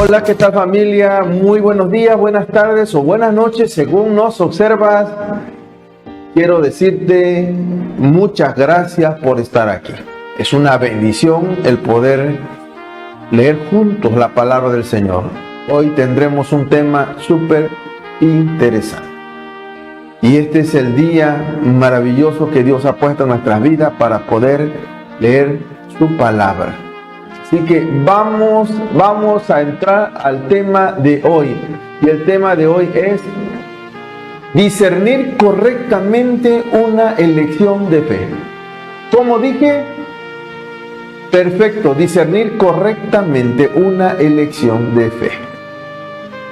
Hola, ¿qué tal familia? Muy buenos días, buenas tardes o buenas noches según nos observas. Quiero decirte muchas gracias por estar aquí. Es una bendición el poder leer juntos la palabra del Señor. Hoy tendremos un tema súper interesante. Y este es el día maravilloso que Dios ha puesto en nuestras vidas para poder leer su palabra. Así que vamos a entrar al tema de hoy. Y el tema de hoy es discernir correctamente una elección de fe. ¿Cómo dije? Perfecto, discernir correctamente una elección de fe.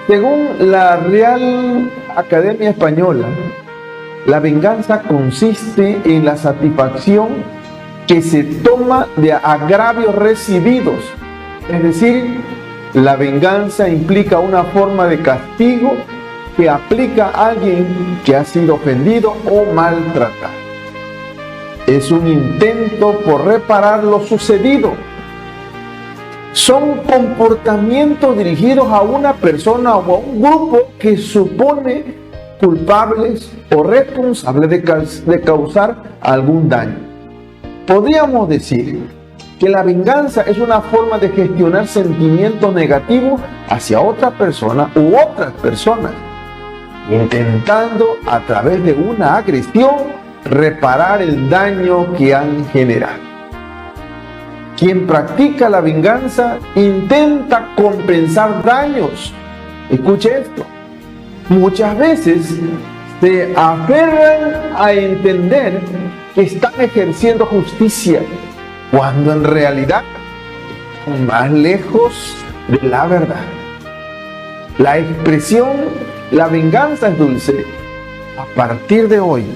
Según la Real Academia Española, la venganza consiste en la satisfacción que se toma de agravios recibidos. Es decir, la venganza implica una forma de castigo que aplica a alguien que ha sido ofendido o maltratado. Es un intento por reparar lo sucedido. Son comportamientos dirigidos a una persona o a un grupo que supone culpables o responsables de causar algún daño. Podríamos decir que la venganza es una forma de gestionar sentimientos negativos hacia otra persona u otras personas, intentando a través de una agresión reparar el daño que han generado. Quien practica la venganza intenta compensar daños. Escuche esto. Muchas veces se aferran a entender que están ejerciendo justicia, cuando en realidad están más lejos de la verdad. La expresión "la venganza es dulce", a partir de hoy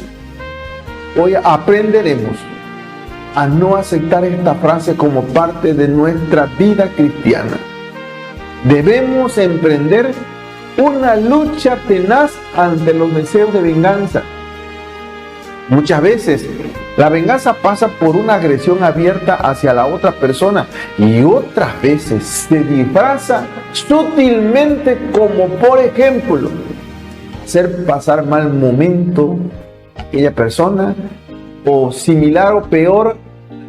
aprenderemos a no aceptar esta frase como parte de nuestra vida cristiana. Debemos emprender una lucha tenaz ante los deseos de venganza. Muchas veces la venganza pasa por una agresión abierta hacia la otra persona y otras veces se disfraza sutilmente, como por ejemplo hacer pasar mal momento a aquella persona, o similar o peor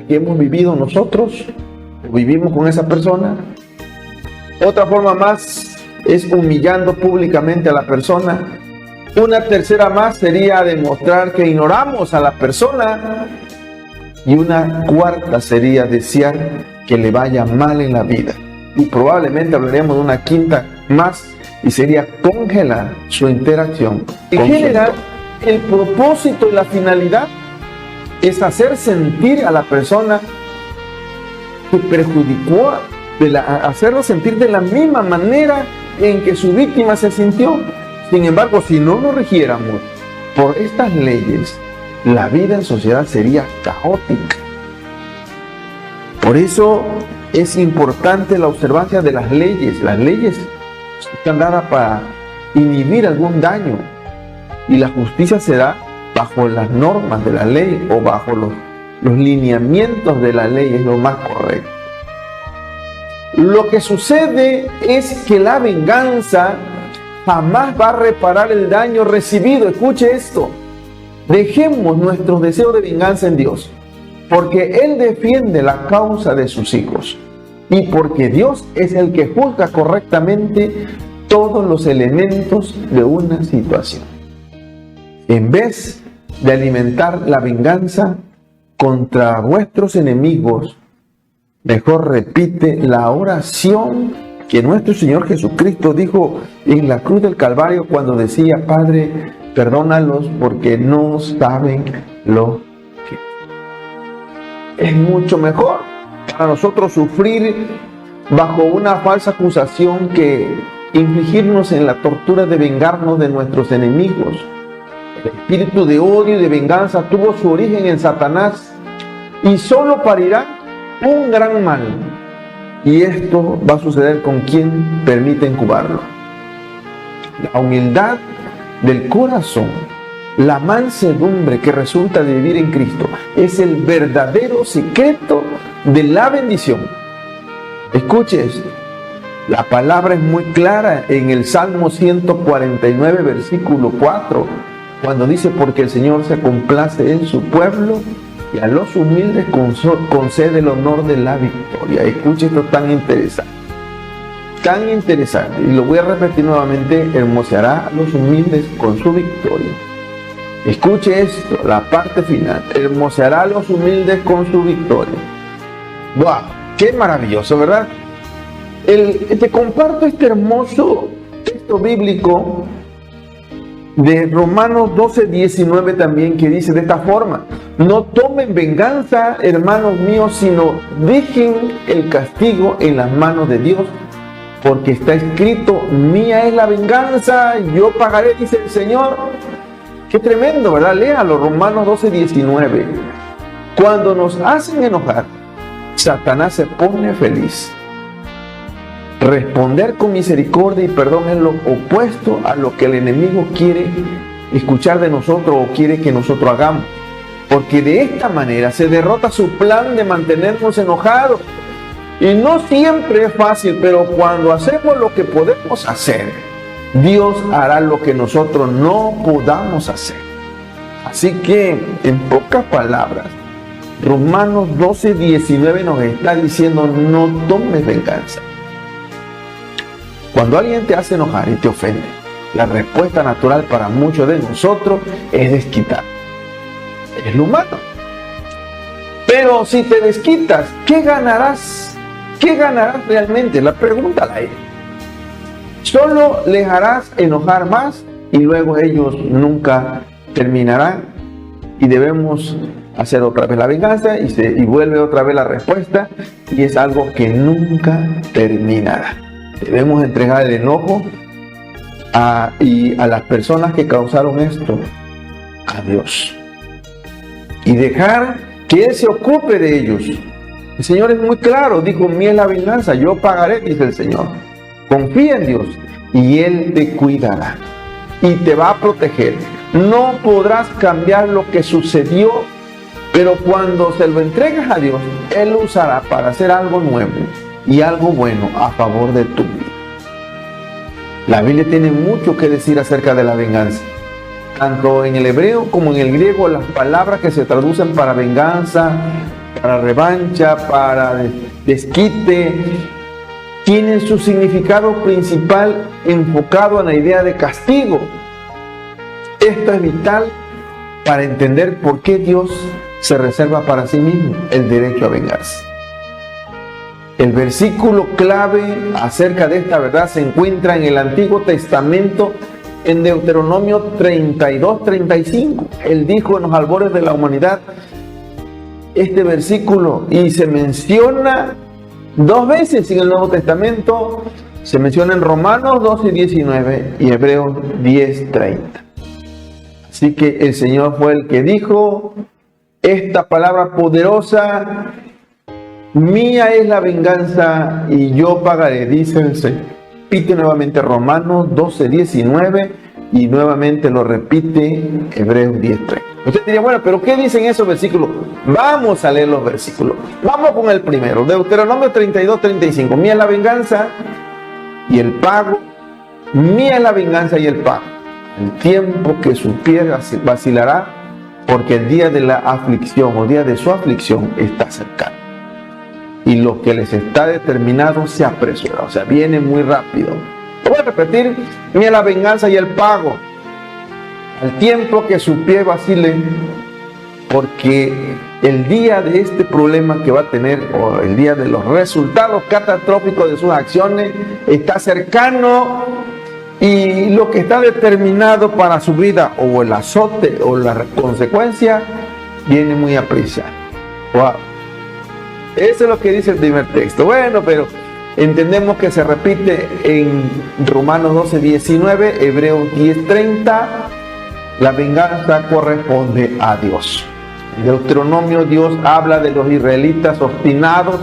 que hemos vivido nosotros o vivimos con esa persona. Otra forma más es humillando públicamente a la persona. Una tercera más sería demostrar que ignoramos a la persona. Y una cuarta sería desear que le vaya mal en la vida. Y probablemente hablaremos de una quinta más, y sería congelar su interacción. En general, el propósito y la finalidad es hacer sentir a la persona que perjudicó, hacerlo sentir de la misma manera en que su víctima se sintió. Sin embargo, si no nos rigiéramos por estas leyes, la vida en sociedad sería caótica. Por eso es importante la observancia de las leyes. Las leyes están dadas para inhibir algún daño, y la justicia se da bajo las normas de la ley o bajo los lineamientos de la ley, es lo más correcto. Lo que sucede es que la venganza jamás va a reparar el daño recibido. Escuche esto. Dejemos nuestros deseos de venganza en Dios, porque Él defiende la causa de sus hijos y porque Dios es el que juzga correctamente todos los elementos de una situación. En vez de alimentar la venganza contra vuestros enemigos, mejor repite la oración que nuestro Señor Jesucristo dijo en la cruz del Calvario cuando decía: Padre, perdónalos porque no saben lo que. Es mucho mejor para nosotros sufrir bajo una falsa acusación que infligirnos en la tortura de vengarnos de nuestros enemigos. El espíritu de odio y de venganza tuvo su origen en Satanás y solo parirá un gran mal. Y esto va a suceder con quien permite incubarlo. La humildad del corazón, la mansedumbre que resulta de vivir en Cristo, es el verdadero secreto de la bendición. Escuche esto. La palabra es muy clara en el Salmo 149, versículo 4, cuando dice: porque el Señor se complace en su pueblo y a los humildes concede el honor de la victoria. Escuche esto tan interesante. Tan interesante, y lo voy a repetir nuevamente: hermoseará a los humildes con su victoria. Escuche esto, la parte final: hermoseará a los humildes con su victoria. ¡Wow! ¡Qué maravilloso!, ¿verdad? Te comparto este hermoso texto bíblico de Romanos 12:19 también, que dice de esta forma: no tomen venganza, hermanos míos, sino dejen el castigo en las manos de Dios, porque está escrito: mía es la venganza, yo pagaré, dice el Señor. Qué tremendo, ¿verdad? Léalo, Romanos 12:19. Cuando nos hacen enojar, Satanás se pone feliz. Responder con misericordia y perdón es lo opuesto a lo que el enemigo quiere escuchar de nosotros o quiere que nosotros hagamos, porque de esta manera se derrota su plan de mantenernos enojados. Y no siempre es fácil, pero cuando hacemos lo que podemos hacer, Dios hará lo que nosotros no podamos hacer. Así que, en pocas palabras, Romanos 12:19 nos está diciendo: no tomes venganza. Cuando alguien te hace enojar y te ofende, la respuesta natural para muchos de nosotros es desquitar. Es lo humano. Pero si te desquitas, ¿qué ganarás? ¿Qué ganarás realmente? La pregunta la es. Solo les harás enojar más y luego ellos nunca terminarán, y debemos hacer otra vez la venganza y vuelve otra vez la respuesta, y es algo que nunca terminará. Debemos entregar el enojo y a las personas que causaron esto a Dios y dejar que Él se ocupe de ellos. El Señor es muy claro, dijo: mía es la venganza, yo pagaré, dice el Señor. Confía en Dios y Él te cuidará y te va a proteger. No podrás cambiar lo que sucedió, pero cuando se lo entregas a Dios, Él lo usará para hacer algo nuevo y algo bueno a favor de tu vida. La Biblia tiene mucho que decir acerca de la venganza. Tanto en el hebreo como en el griego, las palabras que se traducen para venganza, para revancha, para desquite, tienen su significado principal enfocado en la idea de castigo. Esto es vital para entender por qué Dios se reserva para sí mismo el derecho a vengarse. El versículo clave acerca de esta verdad se encuentra en el Antiguo Testamento, en Deuteronomio 32:35. Él dijo en los albores de la humanidad este versículo, y se menciona dos veces en el Nuevo Testamento. Se menciona en Romanos 12:19 y Hebreos 10:30. Así que el Señor fue el que dijo esta palabra poderosa: mía es la venganza y yo pagaré, dice el Señor. Repite nuevamente Romanos 12:19 y nuevamente lo repite Hebreos 10:30. Usted diría: bueno, pero ¿qué dicen esos versículos? Vamos a leer los versículos. Vamos con el primero, Deuteronomio 32:35. Mía es la venganza y el pago. Mía es la venganza y el pago. El tiempo que su pie vacilará, porque el día de la aflicción o día de su aflicción está cercano. Y lo que les está determinado se apresura, o sea, viene muy rápido. Lo voy a repetir: mía es la venganza y el pago. Al tiempo que su pie vacile, porque el día de este problema que va a tener, o el día de los resultados catastróficos de sus acciones, está cercano, y lo que está determinado para su vida, o el azote o la consecuencia, viene muy apreciado. Wow. Eso es lo que dice el primer texto. Bueno, pero entendemos que se repite en Romanos 12:19, Hebreos 10:30. La venganza corresponde a Dios. En Deuteronomio, Dios habla de los israelitas obstinados,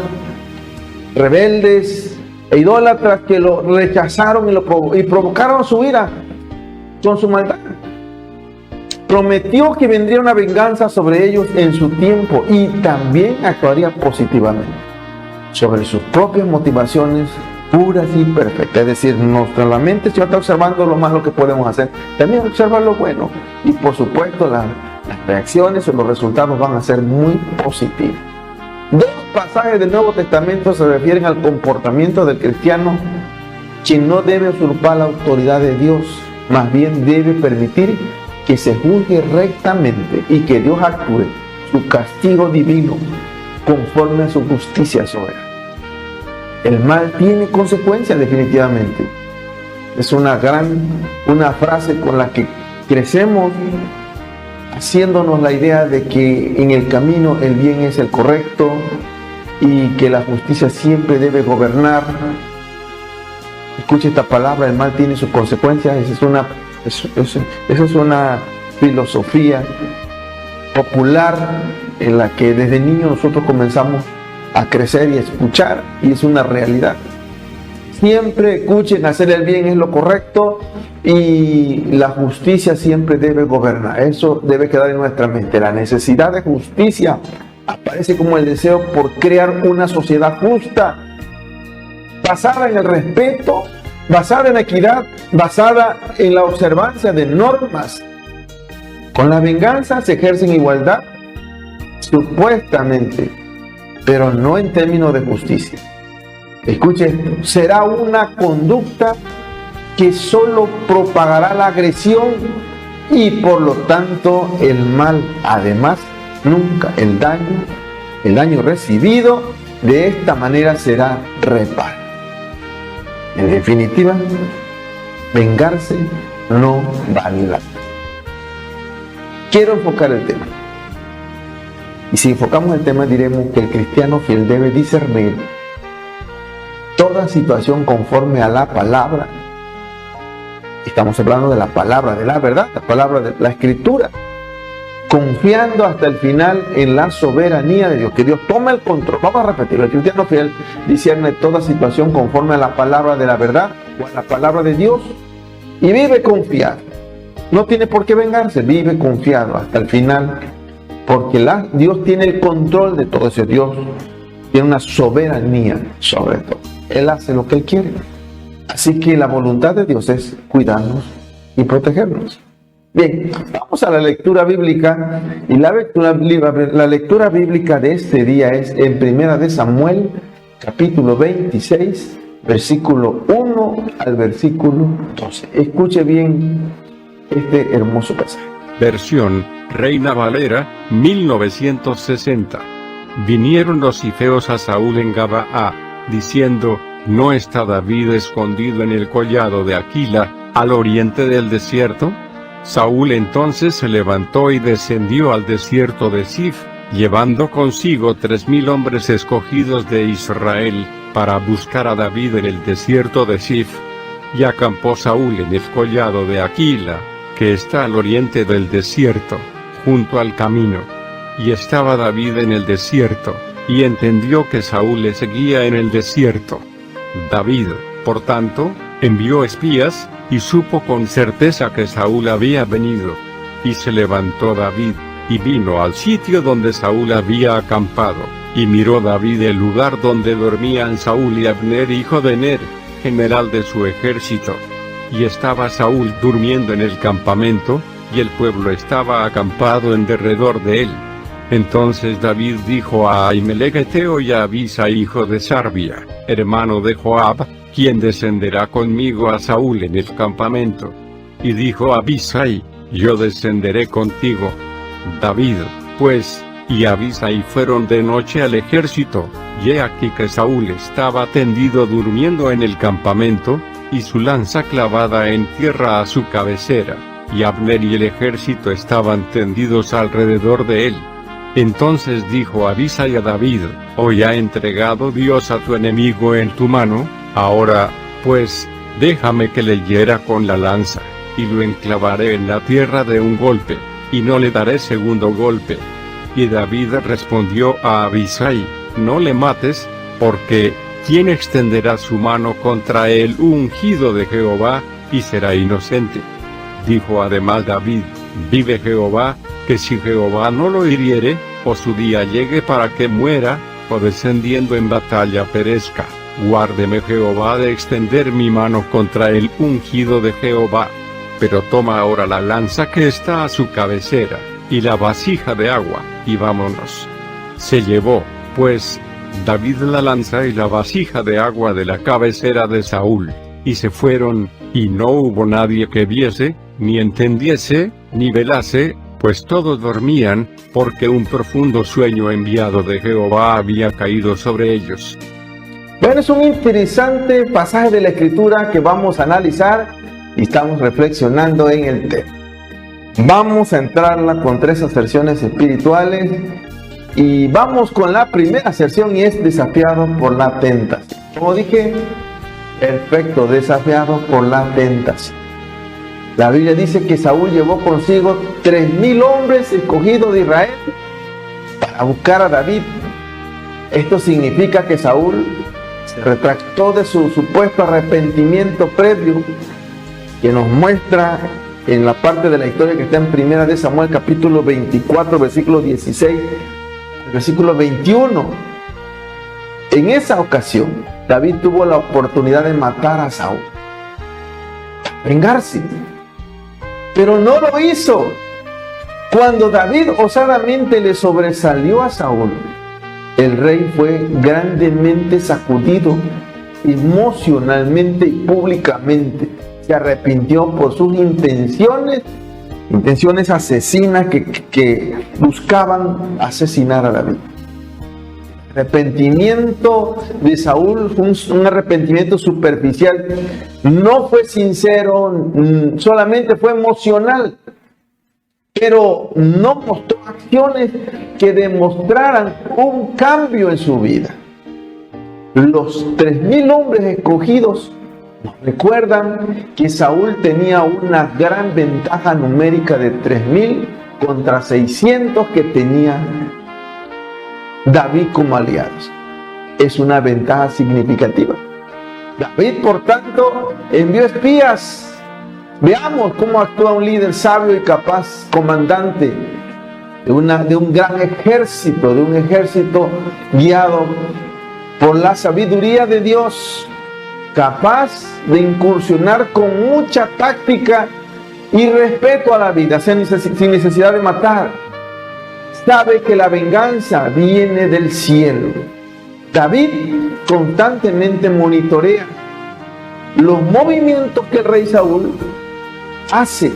rebeldes e idólatras que lo rechazaron y provocaron su ira con su maldad. Prometió que vendría una venganza sobre ellos en su tiempo y también actuaría positivamente sobre sus propias motivaciones puras y perfectas. Es decir, no solamente si está observando lo malo que podemos hacer, también observa lo bueno. Y por supuesto las reacciones o los resultados van a ser muy positivos. Dos pasajes del Nuevo Testamento se refieren al comportamiento del cristiano, quien no debe usurpar la autoridad de Dios, más bien debe permitir que se juzgue rectamente y que Dios actúe su castigo divino conforme a su justicia soberana. El mal tiene consecuencias definitivamente. Es una frase con la que crecemos, haciéndonos la idea de que en el camino el bien es el correcto y que la justicia siempre debe gobernar. Escuche esta palabra, el mal tiene sus consecuencias. Esa es una filosofía popular en la que desde niños nosotros comenzamos a crecer y a escuchar, y es una realidad. Siempre escuchen, hacer el bien es lo correcto y la justicia siempre debe gobernar. Eso debe quedar en nuestra mente. La necesidad de justicia aparece como el deseo por crear una sociedad justa, basada en el respeto, basada en la equidad, basada en la observancia de normas. Con la venganza se ejerce en igualdad, supuestamente, pero no en términos de justicia. Escuche esto, será una conducta que solo propagará la agresión y por lo tanto el mal. Además, nunca el daño recibido de esta manera será reparado. En definitiva, vengarse no vale la pena. Quiero enfocar el tema. Y si enfocamos el tema, diremos que el cristiano fiel debe discernir toda situación conforme a la palabra. Estamos hablando de la palabra de la verdad, la palabra de la Escritura, confiando hasta el final en la soberanía de Dios, que Dios toma el control. Vamos a repetirlo: el cristiano fiel discierne toda situación conforme a la palabra de la verdad o a la palabra de Dios y vive confiado. No tiene por qué vengarse, vive confiado hasta el final, porque Dios tiene el control de todo eso. Dios tiene una soberanía sobre todo. Él hace lo que Él quiere. Así que la voluntad de Dios es cuidarnos y protegernos. Bien, vamos a la lectura bíblica. Y la lectura bíblica de este día es en 1 Samuel, capítulo 26, versículo 1 al versículo 12. Escuche bien este hermoso pasaje. Versión Reina Valera, 1960. Vinieron los ifeos a Saúl en Gabaa, diciendo: ¿no está David escondido en el collado de Aquila, al oriente del desierto? Saúl entonces se levantó y descendió al desierto de Zif, llevando consigo 3000 hombres escogidos de Israel, para buscar a David en el desierto de Zif. Y acampó Saúl en el collado de Aquila, que está al oriente del desierto, junto al camino. Y estaba David en el desierto, y entendió que Saúl le seguía en el desierto. David, por tanto, envió espías, y supo con certeza que Saúl había venido. Y se levantó David, y vino al sitio donde Saúl había acampado, y miró David el lugar donde dormían Saúl y Abner hijo de Ner, general de su ejército. Y estaba Saúl durmiendo en el campamento, y el pueblo estaba acampado en derredor de él. Entonces David dijo a Ahimelech Eteo y a Abisai hijo de Sarbia, hermano de Joab: ¿quién descenderá conmigo a Saúl en el campamento? Y dijo Abisai: yo descenderé contigo. David, pues, y Abisai fueron de noche al ejército, y he aquí que Saúl estaba tendido durmiendo en el campamento, y su lanza clavada en tierra a su cabecera, y Abner y el ejército estaban tendidos alrededor de él. Entonces dijo Abisai a David: hoy ha entregado Dios a tu enemigo en tu mano, ahora, pues, déjame que le hiera con la lanza, y lo enclavaré en la tierra de un golpe, y no le daré segundo golpe. Y David respondió a Abisai: no le mates, porque ¿quién extenderá su mano contra el ungido de Jehová, y será inocente? Dijo además David: vive Jehová, que si Jehová no lo hiriere, o su día llegue para que muera, o descendiendo en batalla perezca, guárdeme Jehová de extender mi mano contra el ungido de Jehová. Pero toma ahora la lanza que está a su cabecera, y la vasija de agua, y vámonos. Se llevó, pues, David la lanza y la vasija de agua de la cabecera de Saúl, y se fueron, y no hubo nadie que viese, ni entendiese, ni velase, pues todos dormían, porque un profundo sueño enviado de Jehová había caído sobre ellos. Bueno, es un interesante pasaje de la Escritura que vamos a analizar y estamos reflexionando en el tema. Vamos a entrarla con 3 aserciones espirituales y vamos con la primera aserción y es desafiado por la tentación. Como dije, perfecto, desafiado por la tentación. La Biblia dice que Saúl llevó consigo 3,000 hombres escogidos de Israel para buscar a David. Esto significa que Saúl se retractó de su supuesto arrepentimiento previo, que nos muestra en la parte de la historia que está en 1 de Samuel capítulo 24, versículo 16, versículo 21. En esa ocasión, David tuvo la oportunidad de matar a Saúl, vengarse, pero no lo hizo. Cuando David osadamente le sobresalió a Saúl, el rey fue grandemente sacudido emocionalmente y públicamente. Se arrepintió por sus intenciones asesinas que buscaban asesinar a David. El arrepentimiento de Saúl fue un arrepentimiento superficial, no fue sincero, solamente fue emocional, pero no mostró acciones que demostraran un cambio en su vida. Los 3,000 hombres escogidos nos recuerdan que Saúl tenía una gran ventaja numérica de 3,000 contra 600 que tenía David como aliados. Es una ventaja significativa. David, por tanto, envió espías. Veamos cómo actúa un líder sabio y capaz, comandante de un gran ejército, de un ejército guiado por la sabiduría de Dios, capaz de incursionar con mucha táctica y respeto a la vida, sin necesidad de matar. Sabe que la venganza viene del cielo. David constantemente monitorea los movimientos que el rey Saúl hace.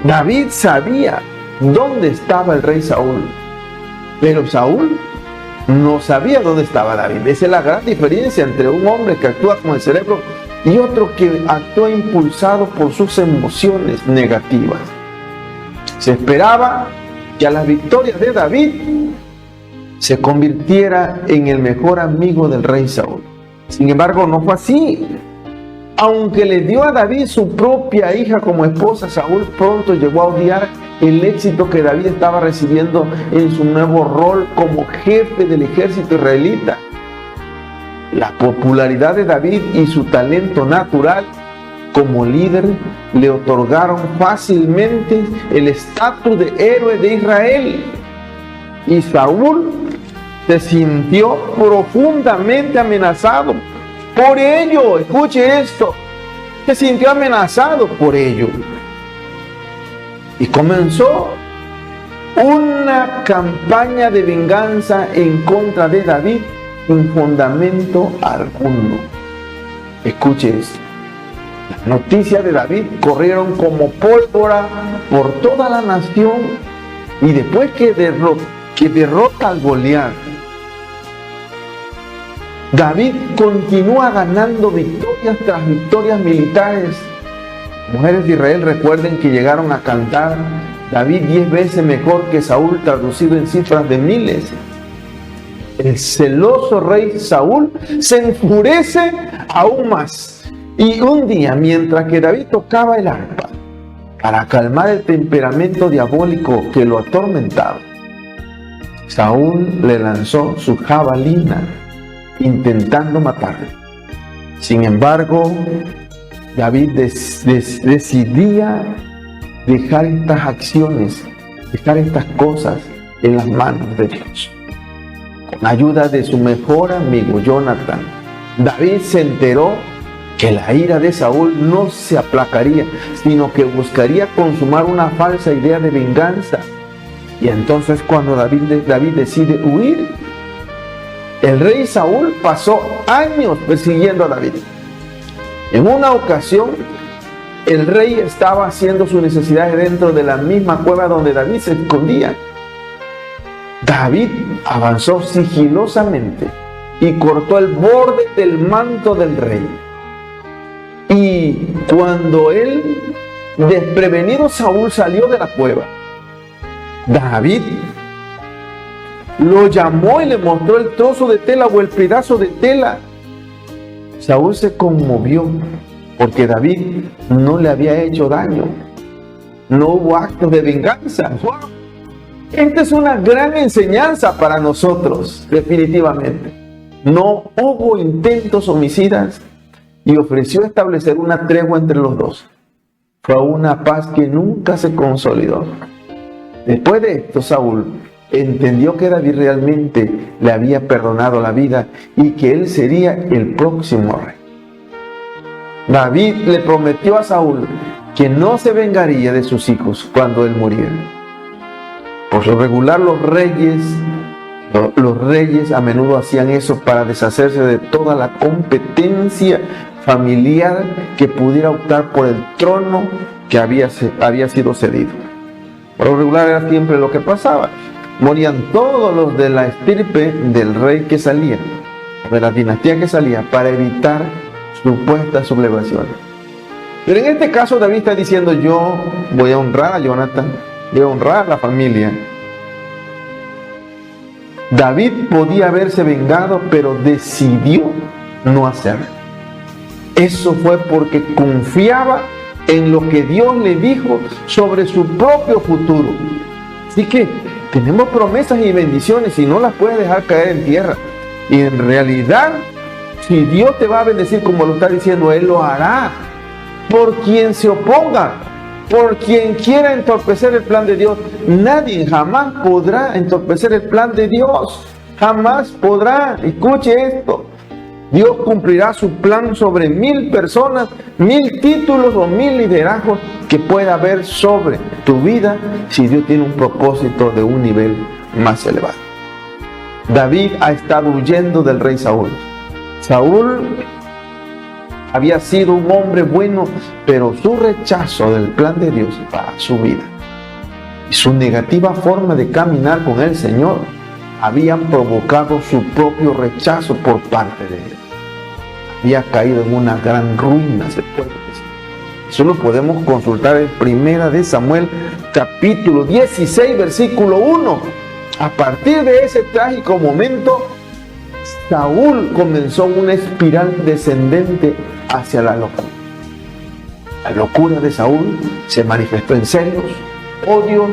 David sabía dónde estaba el rey Saúl, pero Saúl no sabía dónde estaba David. Esa es la gran diferencia entre un hombre que actúa con el cerebro y otro que actúa impulsado por sus emociones negativas. Se esperaba que a las victorias de David se convirtiera en el mejor amigo del rey Saúl. Sin embargo, no fue así. Aunque le dio a David su propia hija como esposa, Saúl pronto llegó a odiar el éxito que David estaba recibiendo en su nuevo rol como jefe del ejército israelita. La popularidad de David y su talento natural como líder le otorgaron fácilmente el estatus de héroe de Israel. Y Saúl se sintió profundamente amenazado por ello. Escuche esto, se sintió amenazado por ello. Y comenzó una campaña de venganza en contra de David sin fundamento alguno. Escuche esto. Las noticias de David corrieron como pólvora por toda la nación, y después que derrota al Goliat, David continúa ganando victorias tras victorias militares. Mujeres de Israel recuerden que llegaron a cantar David 10 veces mejor que Saúl, traducido en cifras de miles. El celoso rey Saúl se enfurece aún más. Y un día, mientras que David tocaba el arpa para calmar el temperamento diabólico que lo atormentaba, Saúl le lanzó su jabalina intentando matarlo. Sin embargo, David decidía dejar estas acciones, dejar estas cosas en las manos de Dios. Con ayuda de su mejor amigo Jonatán, David se enteró que la ira de Saúl no se aplacaría, sino que buscaría consumar una falsa idea de venganza. Y entonces cuando David decide huir, el rey Saúl pasó años persiguiendo a David. En una ocasión, el rey estaba haciendo sus necesidades dentro de la misma cueva donde David se escondía. David avanzó sigilosamente y cortó el borde del manto del rey. Y cuando él, desprevenido, Saúl salió de la cueva, David lo llamó y le mostró el trozo de tela o el pedazo de tela. Saúl se conmovió porque David no le había hecho daño. No hubo actos de venganza. ¡Wow! Esta es una gran enseñanza para nosotros, definitivamente. No hubo intentos homicidas y ofreció establecer una tregua entre los dos. Fue una paz que nunca se consolidó. Después de esto, Saúl entendió que David realmente le había perdonado la vida y que él sería el próximo rey. David le prometió a Saúl que no se vengaría de sus hijos cuando él muriera. Por lo regular, los reyes a menudo hacían eso para deshacerse de toda la competencia familiar que pudiera optar por el trono que había sido cedido. Por lo regular era siempre lo que pasaba. Morían todos los de la estirpe del rey que salía, de la dinastía que salía, para evitar supuestas sublevaciones. Pero en este caso David está diciendo: yo voy a honrar a Jonathan, voy a honrar a la familia. David podía haberse vengado, pero decidió no hacerlo. Eso fue porque confiaba en lo que Dios le dijo sobre su propio futuro. Así que tenemos promesas y bendiciones y no las puedes dejar caer en tierra. Y en realidad, si Dios te va a bendecir como lo está diciendo, Él lo hará. Por quien se oponga, por quien quiera entorpecer el plan de Dios, nadie jamás podrá entorpecer el plan de Dios. Jamás podrá. Escuche esto. Dios cumplirá su plan sobre 1000 personas, 1000 títulos o 1000 liderazgos que pueda haber sobre tu vida si Dios tiene un propósito de un nivel más elevado. David ha estado huyendo del rey Saúl. Saúl había sido un hombre bueno, pero su rechazo del plan de Dios para su vida y su negativa forma de caminar con el Señor habían provocado su propio rechazo por parte de él. Había caído en una gran ruina, se puede decir. Eso lo podemos consultar en 1 de Samuel, capítulo 16, versículo 1. A partir de ese trágico momento, Saúl comenzó una espiral descendente hacia la locura. La locura de Saúl se manifestó en celos, odios,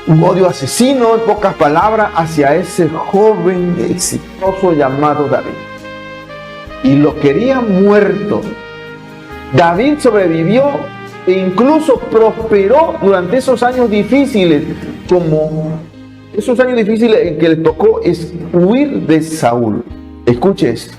un odio asesino, en pocas palabras, hacia ese joven exitoso llamado David. Y lo quería muerto. David sobrevivió e incluso prosperó durante esos años difíciles, como esos años difíciles en que le tocó es huir de Saúl. Escuche esto.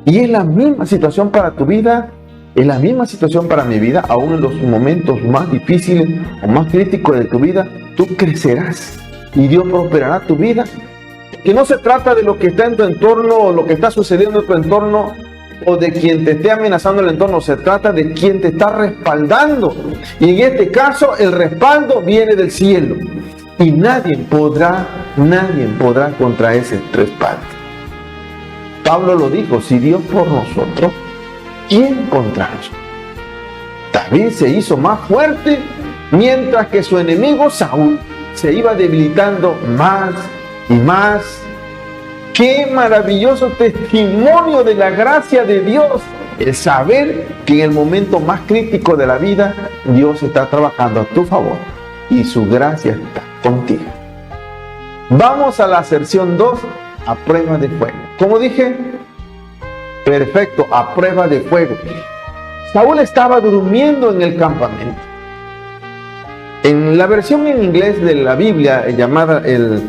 Y es la misma situación para tu vida, es la misma situación para mi vida. Aún en los momentos más difíciles o más críticos de tu vida, tú crecerás y Dios prosperará tu vida. Que no se trata de lo que está en tu entorno o lo que está sucediendo en tu entorno o de quien te esté amenazando el entorno, se trata de quien te está respaldando. Y en este caso el respaldo viene del cielo y nadie podrá contra ese respaldo. Pablo lo dijo: si Dios por nosotros, ¿quién contra nosotros? David se hizo más fuerte mientras que su enemigo Saúl se iba debilitando más y más. ¡Qué maravilloso testimonio de la gracia de Dios! El saber que en el momento más crítico de la vida, Dios está trabajando a tu favor y su gracia está contigo. Vamos a la aserción 2, a prueba de fuego. ¿Cómo dije? Perfecto, a prueba de fuego. Saúl estaba durmiendo en el campamento. En la versión en inglés de la Biblia llamada el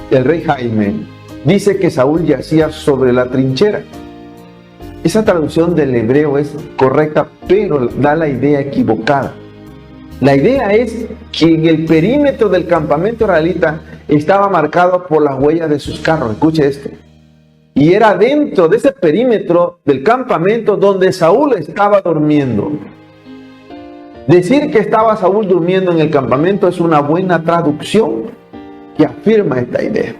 Rey Jaime, dice que Saúl yacía sobre la trinchera. Esa traducción del hebreo es correcta, pero da la idea equivocada. La idea es que en el perímetro del campamento israelita estaba marcado por las huellas de sus carros. Escuche esto. Y era dentro de ese perímetro del campamento donde Saúl estaba durmiendo. Decir que estaba Saúl durmiendo en el campamento es una buena traducción que afirma esta idea.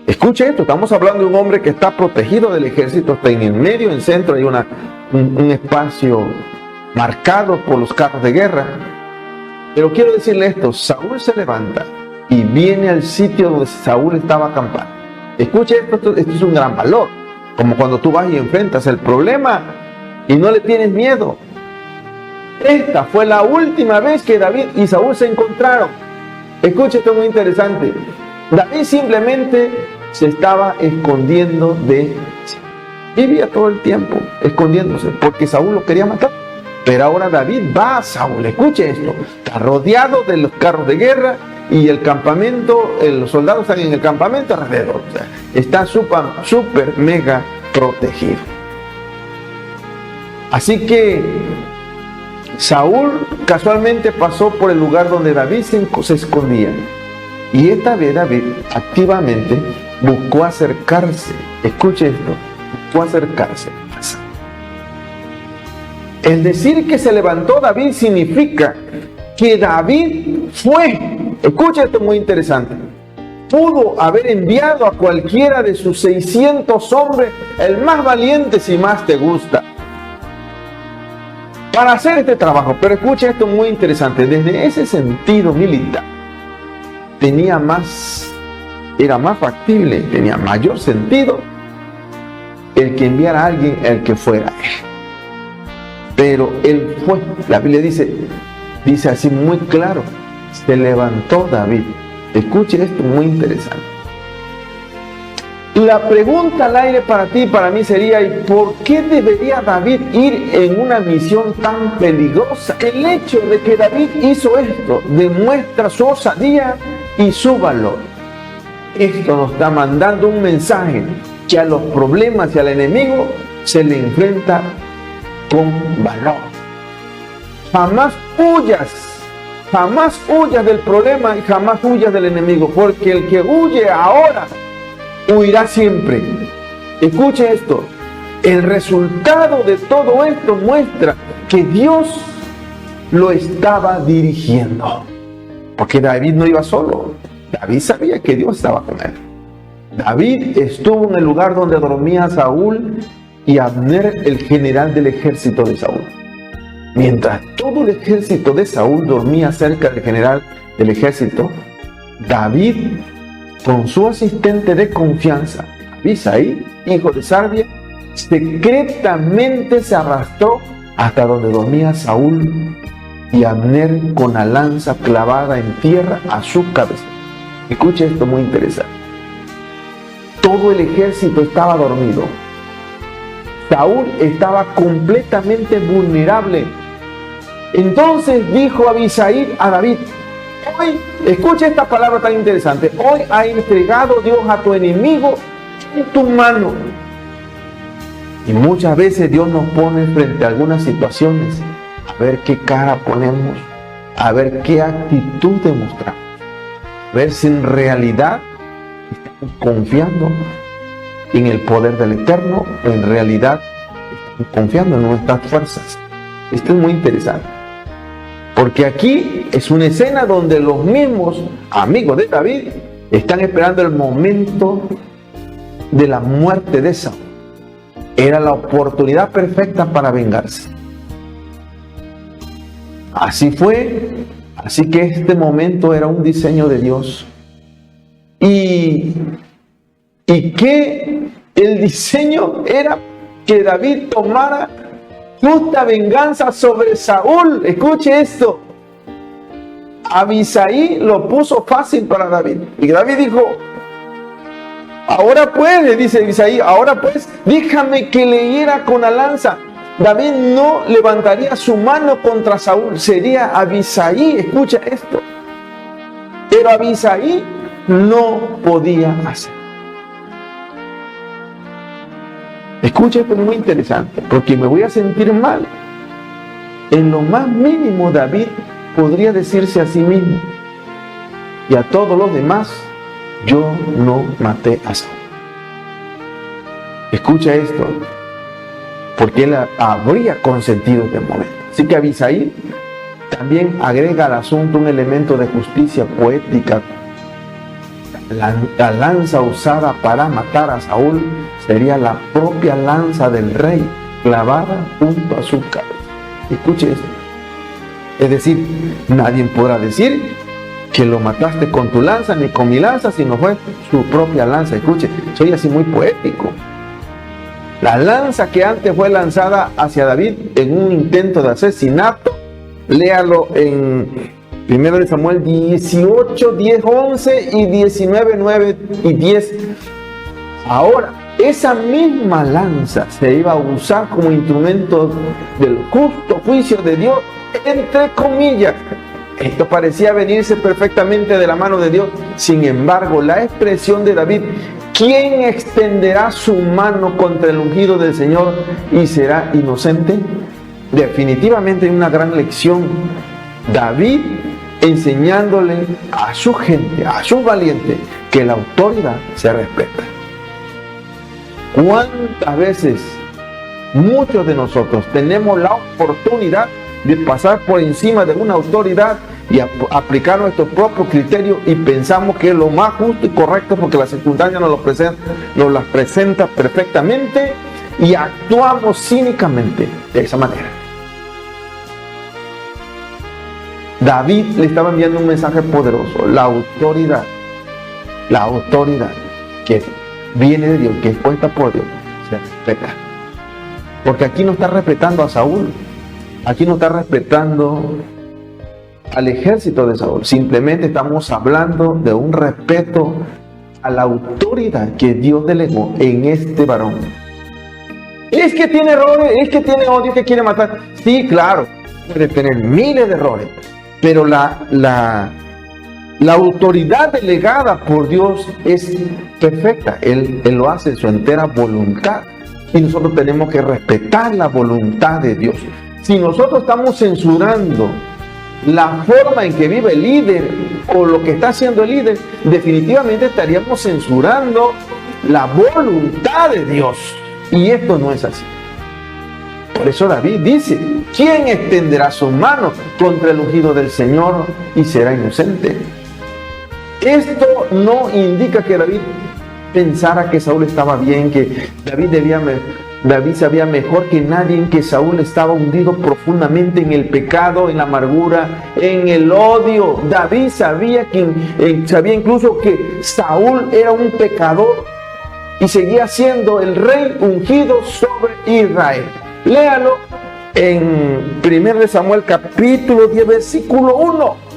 Escuche esto, estamos hablando de un hombre que está protegido del ejército, está en el medio, en el centro, hay un espacio marcado por los carros de guerra. Pero quiero decirle esto, Saúl se levanta y viene al sitio donde Saúl estaba acampado. Escuche esto es un gran valor, como cuando tú vas y enfrentas el problema y no le tienes miedo. Esta fue la última vez que David y Saúl se encontraron. Escuche esto muy interesante. David simplemente se estaba escondiendo de Saúl. Vivía todo el tiempo escondiéndose porque Saúl lo quería matar. Pero ahora David va a Saúl. Escuche esto. Está rodeado de los carros de guerra y el campamento, los soldados están en el campamento alrededor. O sea, está súper mega protegido. Así que Saúl casualmente pasó por el lugar donde David se escondía. Y esta vez David activamente buscó acercarse. Escuche esto. Buscó acercarse a Saúl. El decir que se levantó David significa que David fue. Escuche esto muy interesante. Pudo haber enviado a cualquiera de sus 600 hombres, el más valiente si más te gusta, para hacer este trabajo. Pero escuche esto muy interesante. Desde ese sentido militar, era más factible, tenía mayor sentido el que enviara a alguien, el que fuera él. Pero él fue. La Biblia dice así muy claro, se levantó David. Escuche esto muy interesante. La pregunta al aire para ti y para mí sería: ¿y por qué debería David ir en una misión tan peligrosa? El hecho de que David hizo esto demuestra su osadía y su valor. Esto nos está mandando un mensaje que a los problemas y al enemigo se le enfrenta con valor. Jamás huyas del problema y jamás huyas del enemigo, porque el que huye ahora huirá siempre. Escuche esto. El resultado de todo esto muestra que Dios lo estaba dirigiendo, porque David no iba solo. David sabía que Dios estaba con él. David estuvo en el lugar donde dormía Saúl y Abner, el general del ejército de Saúl. Mientras todo el ejército de Saúl dormía cerca del general del ejército, David, con su asistente de confianza, Abisai, hijo de Sarbia, secretamente se arrastró hasta donde dormía Saúl y Abner con la lanza clavada en tierra a su cabeza. Escuche esto muy interesante. Todo el ejército estaba dormido. Saúl estaba completamente vulnerable. Entonces dijo Abisai a David: hoy, escucha esta palabra tan interesante, hoy ha entregado Dios a tu enemigo en tu mano. Y muchas veces Dios nos pone frente a algunas situaciones a ver qué cara ponemos, a ver qué actitud demostramos, a ver si en realidad estamos confiando en el poder del Eterno o en realidad estamos confiando en nuestras fuerzas. Esto es muy interesante, porque aquí es una escena donde los mismos amigos de David están esperando el momento de la muerte de Saúl. Era la oportunidad perfecta para vengarse. Así fue. Así que este momento era un diseño de Dios. Y que el diseño era que David tomara justa venganza sobre Saúl. Escuche esto. Abisai lo puso fácil para David. Y David dijo: ahora puede, dice Abisai, ahora pues, déjame que le hiera con la lanza. David no levantaría su mano contra Saúl, sería Abisai. Escucha esto. Pero Abisai no podía hacer. Escucha, esto es muy interesante, porque me voy a sentir mal. En lo más mínimo, David podría decirse a sí mismo y a todos los demás: yo no maté a Saúl. Escucha esto, porque él habría consentido este momento. Así que Abisai también agrega al asunto un elemento de justicia poética. La lanza usada para matar a Saúl sería la propia lanza del rey, clavada junto a su cabeza. Escuche esto. Es decir, nadie podrá decir que lo mataste con tu lanza ni con mi lanza, sino fue su propia lanza. Escuche, soy así muy poético. La lanza que antes fue lanzada hacia David en un intento de asesinato, léalo en 1 Samuel 18, 10, 11 y 19, 9 y 10. Ahora, esa misma lanza se iba a usar como instrumento del justo juicio de Dios, entre comillas. Esto parecía venirse perfectamente de la mano de Dios. Sin embargo, la expresión de David: ¿quién extenderá su mano contra el ungido del Señor y será inocente? Definitivamente hay una gran lección. David enseñándole a su gente, a sus valientes, que la autoridad se respeta. ¿Cuántas veces muchos de nosotros tenemos la oportunidad de pasar por encima de una autoridad y aplicar nuestros propios criterios y pensamos que es lo más justo y correcto porque las circunstancias nos las presenta perfectamente y actuamos cínicamente de esa manera? David le estaba enviando un mensaje poderoso. La autoridad que viene de Dios, que es puesta por Dios, se respeta. Porque aquí no está respetando a Saúl, aquí no está respetando al ejército de Saúl. Simplemente estamos hablando de un respeto a la autoridad que Dios delegó en este varón. Es que tiene errores, es que tiene odio, que quiere matar. Sí, claro, puede tener miles de errores, pero la autoridad delegada por Dios es perfecta. Él lo hace en su entera voluntad y nosotros tenemos que respetar la voluntad de Dios. Si nosotros estamos censurando la forma en que vive el líder o lo que está haciendo el líder, definitivamente estaríamos censurando la voluntad de Dios, y esto no es así. Por eso David dice: ¿quién extenderá su mano contra el ungido del Señor y será inocente? Esto no indica que David pensara que Saúl estaba bien, que David sabía mejor que nadie que Saúl estaba hundido profundamente en el pecado, en la amargura, en el odio. David sabía incluso que Saúl era un pecador y seguía siendo el rey ungido sobre Israel. Léalo en 1 Samuel capítulo 10, versículo 1.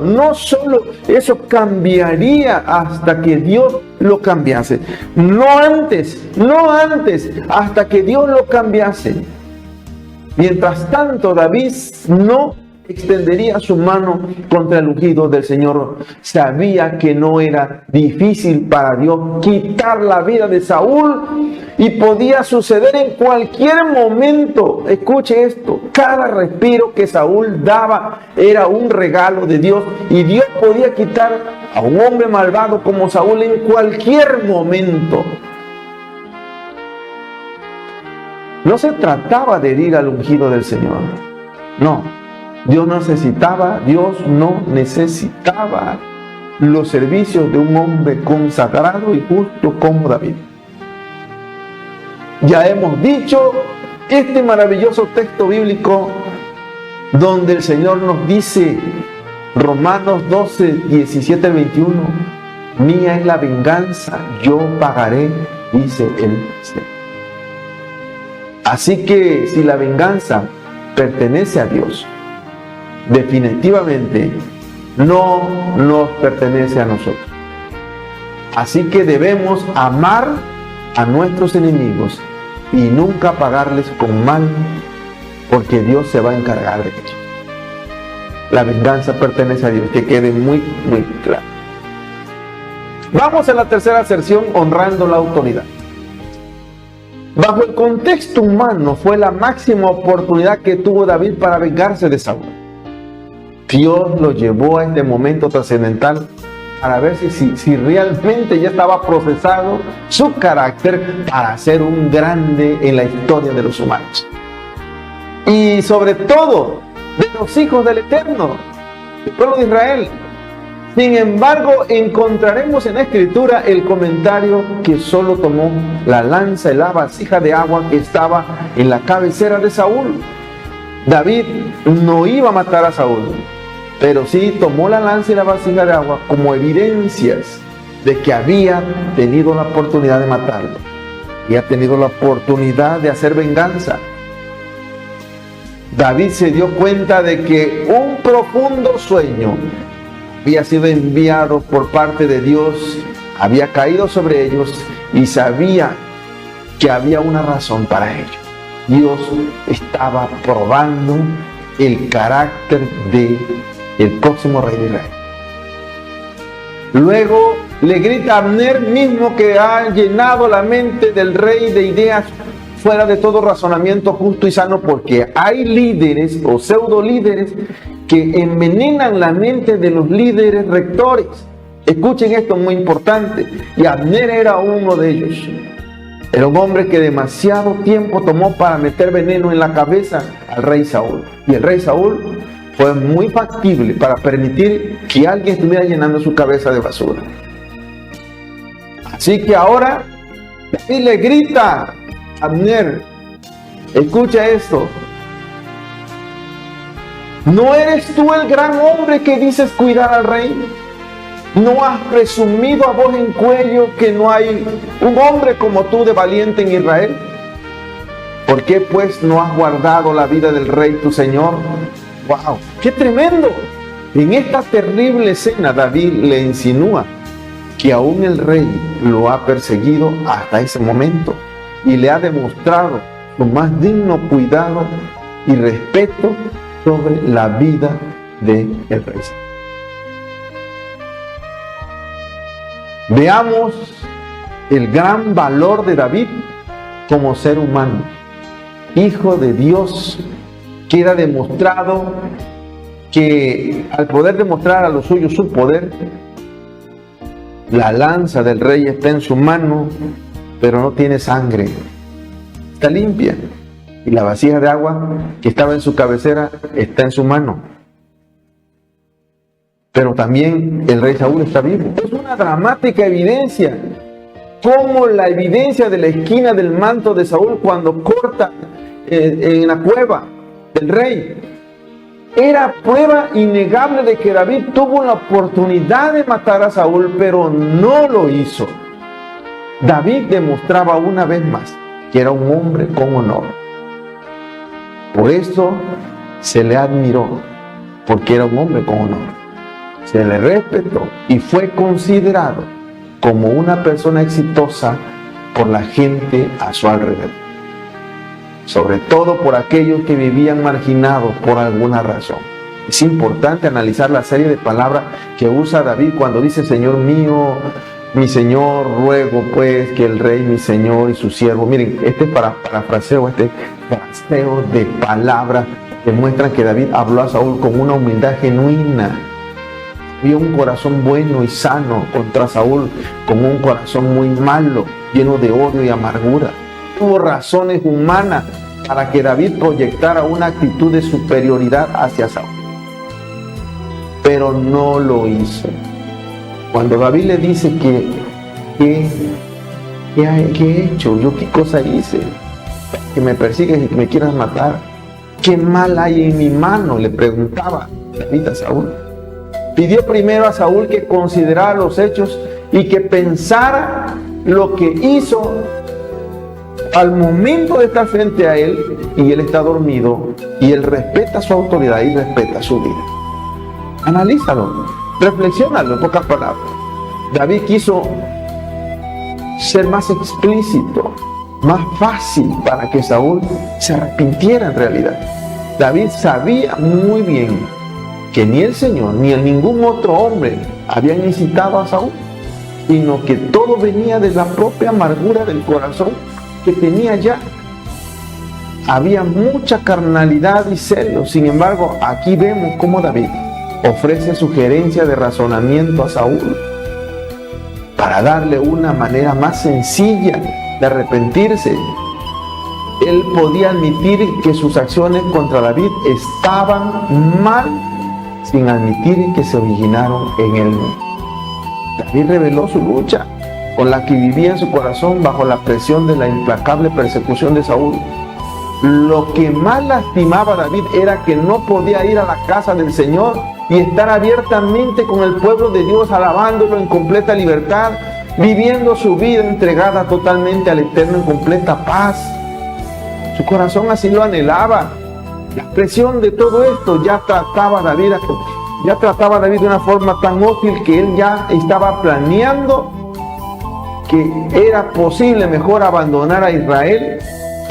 No solo eso cambiaría hasta que Dios lo cambiase. No antes, hasta que Dios lo cambiase. Mientras tanto, David no extendería su mano contra el ungido del Señor. Sabía que no era difícil para Dios quitar la vida de Saúl y podía suceder en cualquier momento. Escuche esto: cada respiro que Saúl daba era un regalo de Dios y Dios podía quitar a un hombre malvado como Saúl en cualquier momento. No se trataba de herir al ungido del Señor. No. Dios no necesitaba los servicios de un hombre consagrado y justo como David. Ya hemos dicho este maravilloso texto bíblico donde el Señor nos dice, Romanos 12, 17 al 21, mía es la venganza, yo pagaré, dice el Señor. Así que si la venganza pertenece a Dios, definitivamente no nos pertenece a nosotros. Así que debemos amar a nuestros enemigos y nunca pagarles con mal, porque Dios se va a encargar de ello. La venganza pertenece a Dios, que quede muy, muy claro. Vamos a la tercera aserción, honrando la autoridad. Bajo el contexto humano fue la máxima oportunidad que tuvo David para vengarse de Saúl. Dios lo llevó a este momento trascendental para ver si realmente ya estaba procesado su carácter para ser un grande en la historia de los humanos. Y sobre todo de los hijos del Eterno, del pueblo de Israel. Sin embargo, encontraremos en la Escritura el comentario que solo tomó la lanza y la vasija de agua que estaba en la cabecera de Saúl. David no iba a matar a Saúl, pero sí tomó la lanza y la vasija de agua como evidencias de que había tenido la oportunidad de matarlo. Y ha tenido la oportunidad de hacer venganza. David se dio cuenta de que un profundo sueño había sido enviado por parte de Dios, había caído sobre ellos y sabía que había una razón para ello. Dios estaba probando el carácter del próximo rey de Israel. Luego le grita a Abner, mismo que ha llenado la mente del rey de ideas fuera de todo razonamiento justo y sano, porque hay líderes o pseudo líderes que envenenan la mente de los líderes rectores. Escuchen esto, muy importante. Y Abner era uno de ellos. Era un hombre que demasiado tiempo tomó para meter veneno en la cabeza al rey Saúl. Y el rey Saúl fue muy factible para permitir que alguien estuviera llenando su cabeza de basura. Así que ahora David le grita a Abner, escucha esto: ¿no eres tú el gran hombre que dices cuidar al rey? ¿No has presumido a voz en cuello que no hay un hombre como tú de valiente en Israel? ¿Por qué pues no has guardado la vida del rey tu señor? ¡Wow! ¡Qué tremendo! En esta terrible escena David le insinúa que aún el rey lo ha perseguido hasta ese momento y le ha demostrado su más digno cuidado y respeto sobre la vida del rey. Veamos el gran valor de David como ser humano, hijo de Dios. Queda demostrado que al poder demostrar a los suyos su poder, la lanza del rey está en su mano, pero no tiene sangre, está limpia. Y la vasija de agua que estaba en su cabecera está en su mano. Pero también el rey Saúl está vivo. Es una dramática evidencia, como la evidencia de la esquina del manto de Saúl cuando corta en la cueva del rey. Era prueba innegable de que David tuvo la oportunidad de matar a Saúl, pero no lo hizo. David demostraba una vez más que era un hombre con honor. Por eso se le admiró, porque era un hombre con honor. Se le respetó y fue considerado como una persona exitosa por la gente a su alrededor. Sobre todo por aquellos que vivían marginados por alguna razón. Es importante analizar la serie de palabras que usa David cuando dice: Señor mío, mi Señor, ruego pues que el rey, mi Señor y su siervo. Miren, este parafraseo de palabras demuestran que David habló a Saúl con una humildad genuina. Había un corazón bueno y sano contra Saúl, con un corazón muy malo, lleno de odio y amargura. Tuvo razones humanas para que David proyectara una actitud de superioridad hacia Saúl, pero no lo hizo. Cuando David le dice ¿qué he hecho? ¿Yo qué cosa hice? Que me persigues y que me quieras matar. ¿Qué mal hay en mi mano?, le preguntaba David a Saúl. Pidió primero a Saúl que considerara los hechos y que pensara lo que hizo al momento de estar frente a él, y él está dormido, y él respeta su autoridad y respeta su vida. Analízalo, reflexiónalo en pocas palabras. David quiso ser más explícito, más fácil para que Saúl se arrepintiera en realidad. David sabía muy bien que ni el Señor ni ningún otro hombre habían incitado a Saúl. sino que todo venía de la propia amargura del corazón que tenía ya. Había mucha carnalidad y celo. Sin embargo, aquí vemos cómo David ofrece sugerencia de razonamiento a Saúl para darle una manera más sencilla de arrepentirse. Él podía admitir que sus acciones contra David estaban mal, sin admitir que se originaron en él. David reveló su lucha con la que vivía en su corazón bajo la presión de la implacable persecución de Saúl. Lo que más lastimaba a David era que no podía ir a la casa del Señor y estar abiertamente con el pueblo de Dios, alabándolo en completa libertad, viviendo su vida entregada totalmente al Eterno en completa paz. Su corazón así lo anhelaba. La presión de todo esto ya trataba a David de una forma tan hostil que él ya estaba planeando que era posible mejor abandonar a Israel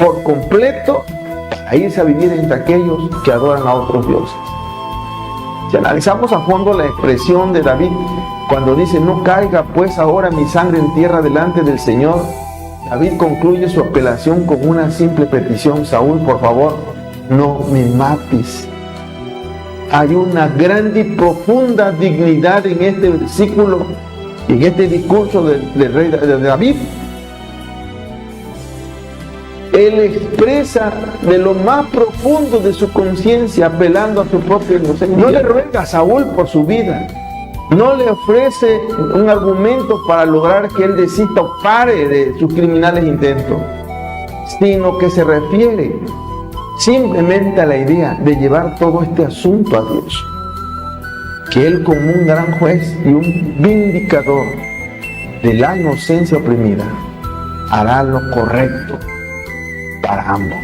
por completo para irse a vivir entre aquellos que adoran a otros dioses. Si analizamos a fondo la expresión de David cuando dice: no caiga pues ahora mi sangre en tierra delante del Señor, David concluye su apelación con una simple petición: Saúl, por favor, no me mates. Hay una grande y profunda dignidad en este versículo, en este discurso del rey de David. Él expresa de lo más profundo de su conciencia, apelando a su propia inocencia. No le ruega a Saúl por su vida, no le ofrece un argumento para lograr que él desista o pare de sus criminales intentos, sino que se refiere simplemente a la idea de llevar todo este asunto a Dios, que Él, como un gran juez y un vindicador de la inocencia oprimida, hará lo correcto para ambos.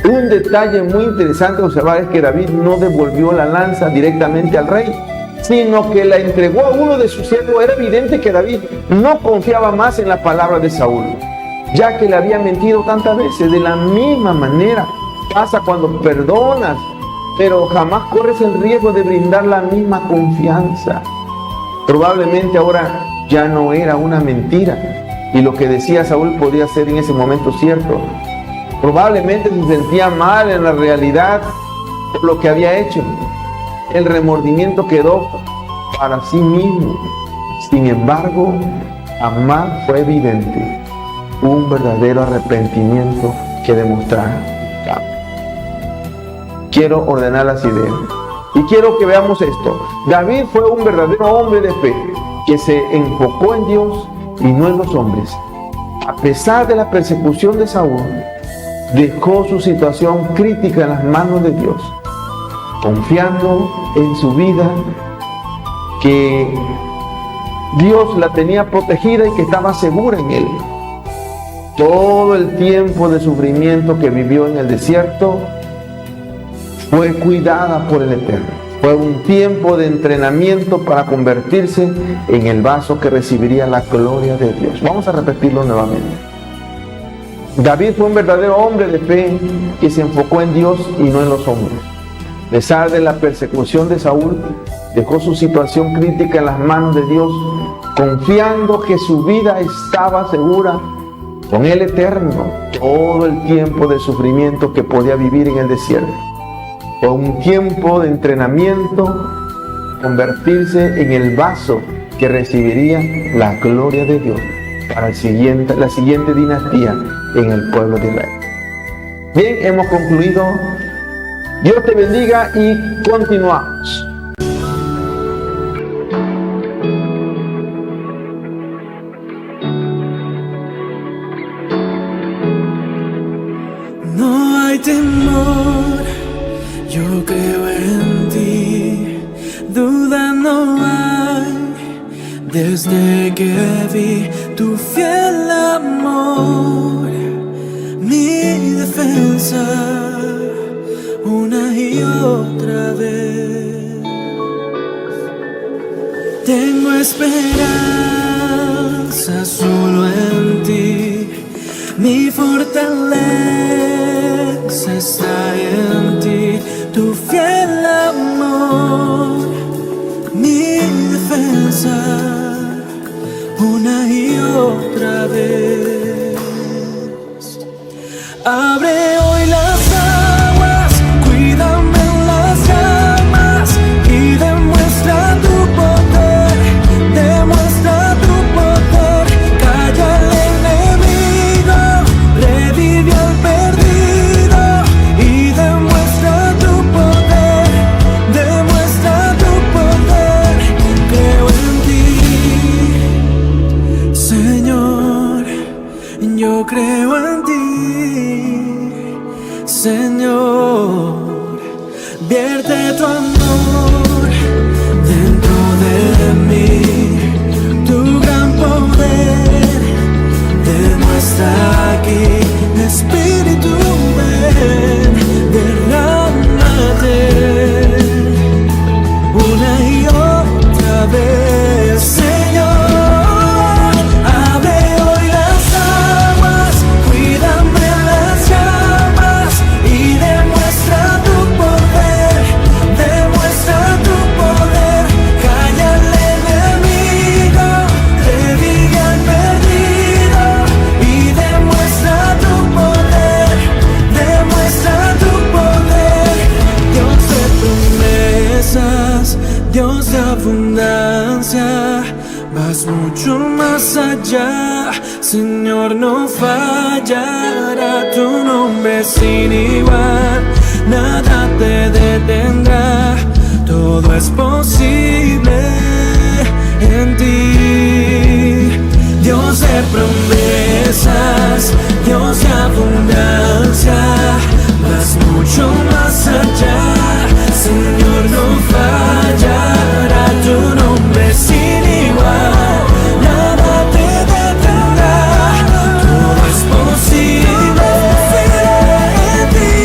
Un detalle muy interesante observar es que David no devolvió la lanza directamente al rey, sino que la entregó a uno de sus siervos. Era evidente que David no confiaba más en la palabra de Saúl, ya que le había mentido tantas veces. De la misma manera pasa cuando perdonas, pero jamás corres el riesgo de brindar la misma confianza. Probablemente ahora ya no era una mentira, y lo que decía Saúl podía ser en ese momento cierto. Probablemente se sentía mal en la realidad por lo que había hecho. El remordimiento quedó para sí mismo. Sin embargo, jamás fue evidente un verdadero arrepentimiento que demostrara cambio. Quiero ordenar las ideas y quiero que veamos esto. David fue un verdadero hombre de fe que se enfocó en Dios y no en los hombres. A pesar de la persecución de Saúl, dejó su situación crítica en las manos de Dios, confiando en su vida, que Dios la tenía protegida y que estaba segura en Él. Todo el tiempo de sufrimiento que vivió en el desierto fue cuidada por el Eterno. Fue un tiempo de entrenamiento para convertirse en el vaso que recibiría la gloria de Dios. Vamos a repetirlo nuevamente. David fue un verdadero hombre de fe que se enfocó en Dios y no en los hombres. A pesar de la persecución de Saúl, dejó su situación crítica en las manos de Dios, confiando que su vida estaba segura con el Eterno. Todo el tiempo de sufrimiento que podía vivir en el desierto fue un tiempo de entrenamiento, convertirse en el vaso que recibiría la gloria de Dios para la siguiente dinastía en el pueblo de Israel. Bien, hemos concluido. Dios te bendiga y continuamos. No hay temor, yo creo en ti, duda no hay, desde que vi tu fiel amor, mi defensa, una y otra vez. Tengo esperanza solo en ti, mi fortaleza está en ti, tu fiel amor, mi defensa, otra vez. Abre hoy las aguas, cuídame en las llamas y demuestra tu poder, demuestra tu poder. Calla al enemigo, revive al perdido y demuestra tu poder, demuestra tu poder. Creo en ti, Señor, yo creo en ti. Señor, vierte tu amor dentro de mí, tu gran poder demuestra aquí, Espíritu ven, derrámate una y otra vez, Señor. Abre hoy las aguas, cuídame las llamas y demuestra tu poder, demuestra tu poder. Calla al enemigo, revive al perdido y demuestra tu poder, demuestra tu poder. Dios de promesas, Dios de abundancia, vas mucho más allá, Señor, no fallará. Tu nombre es sin igual, nada te detendrá, todo es posible en ti. Dios de promesas, Dios de abundancia, vas mucho más allá, Señor, no fallará. Tu nombre es sin igual, nada te detendrá, todo es posible en ti.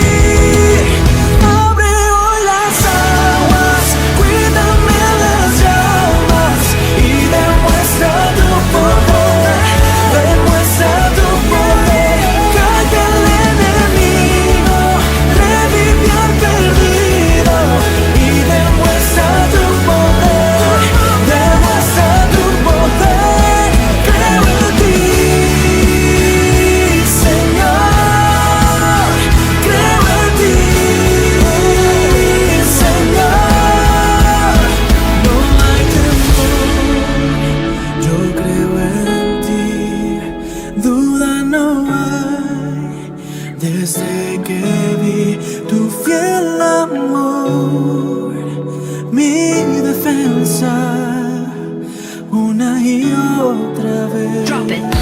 Abre hoy las aguas, cuídame las llamas y demuestra tu poder, demuestra tu poder. Calla al enemigo, revive al perdido y demuestra tu poder, demuestra tu poder. Creo en ti, Señor, creo en ti, Señor. No hay temor, yo creo en ti, duda no hay, desde que vi tu fiel amor, mi defensa una y otra vez. Drop it.